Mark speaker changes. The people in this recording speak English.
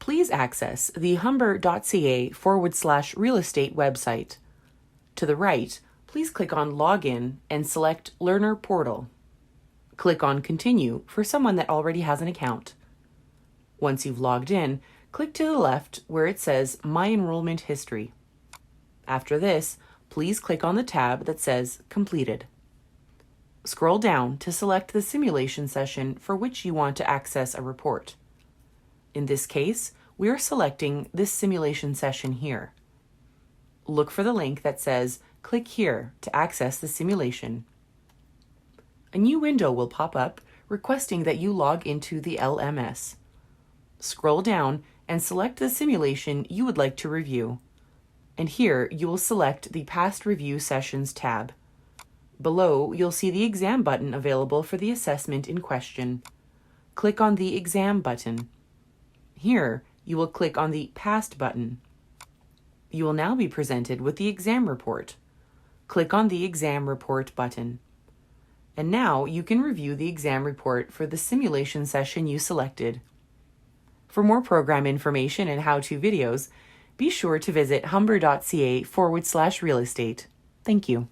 Speaker 1: please access the humber.ca/real estate website. To the right, please click on Login and select Learner Portal. Click on Continue for someone that already has an account. Once you've logged in, click to the left where it says My Enrollment History. After this, please click on the tab that says Completed. Scroll down to select the simulation session for which you want to access a report. In this case, we are selecting this simulation session here. Look for the link that says Click here to access the simulation. A new window will pop up requesting that you log into the LMS. Scroll down and select the simulation you would like to review. And here you will select the Past Review Sessions tab. Below, you'll see the exam button available for the assessment in question. Click on the Exam button. Here, you will click on the Past button. You will now be presented with the exam report. Click on the Exam Report button. And now you can review the exam report for the simulation session you selected. For more program information and how-to videos, be sure to visit humber.ca/real estate. Thank you.